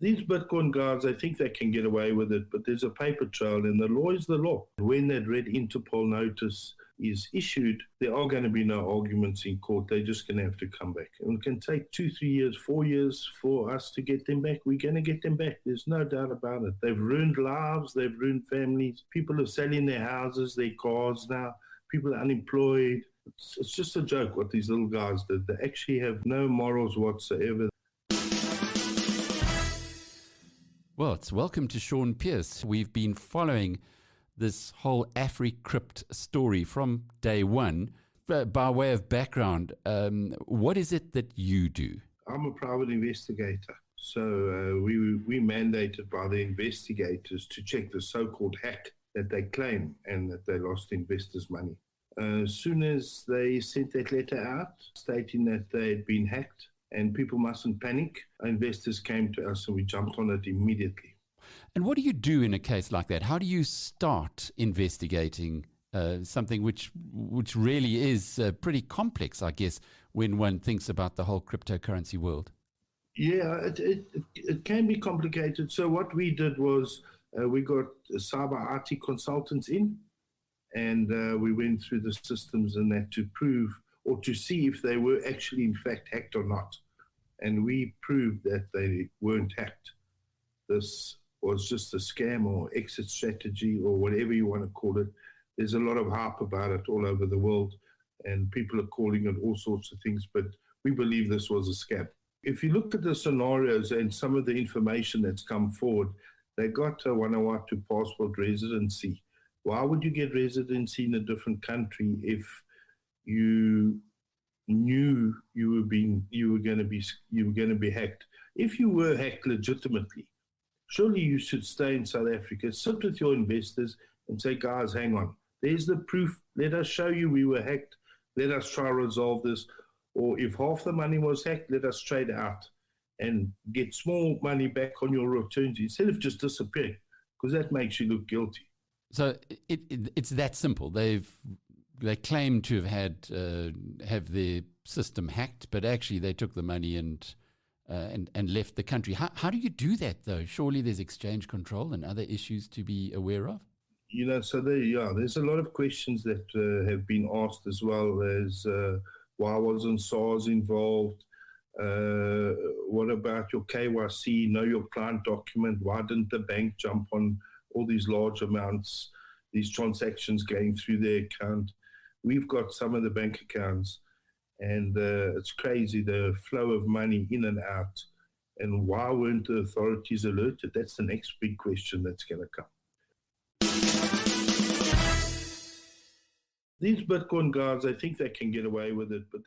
These Bitcoin guys, I think they can get away with it, but there's a paper trail and the law is the law. When that red Interpol notice is issued, there are going to be no arguments in court. They're just going to have to come back. And it can take 2, 3 years, 4 years for us to get them back. We're going to get them back. There's no doubt about it. They've ruined lives. They've ruined families. People are selling their houses, their cars now. People are unemployed. It's just a joke what these little guys did. They actually have no morals whatsoever. Well, it's welcome to Sean Peirce. We've been following this whole Africrypt story from day one. By way of background, what is it that you do? I'm a private investigator. So we mandated by the investigators to check the so-called hack that they claim and that they lost investors' money. As soon as they sent that letter out stating that they had been hacked, and people mustn't panic, investors came to us and we jumped on it immediately. And what do you do in a case like that? How do you start investigating something which really is pretty complex, I guess, when one thinks about the whole cryptocurrency world? Yeah, it can be complicated. So what we did was we got cyber IT consultants in, and we went through the systems and that to prove or to see if they were actually in fact hacked or not. And we proved that they weren't hacked. This was just a scam or exit strategy or whatever you want to call it. There's a lot of hype about it all over the world and people are calling it all sorts of things, but we believe this was a scam. If you look at the scenarios and some of the information that's come forward, they got a Vanuatu passport residency. Why would you get residency in a different country if you knew you were going to be hacked? If you were hacked legitimately, surely you should stay in South Africa, sit with your investors and say, guys, hang on, there's the proof. Let us show you we were hacked. Let us try to resolve this. Or if half the money was hacked, let us trade out and get small money back on your returns instead of just disappearing, because that makes you look guilty. So it's that simple. They claim to have their system hacked, but actually they took the money and left the country. How do you do that, though? Surely there's exchange control and other issues to be aware of. You know, so there's a lot of questions that have been asked as well as why wasn't SARS involved? What about your KYC, know your client document? Why didn't the bank jump on all these large amounts, these transactions going through their account? We've got some of the bank accounts and it's crazy, the flow of money in and out. And why weren't the authorities alerted? That's the next big question that's going to come. These Bitcoin guys, I think they can get away with it, but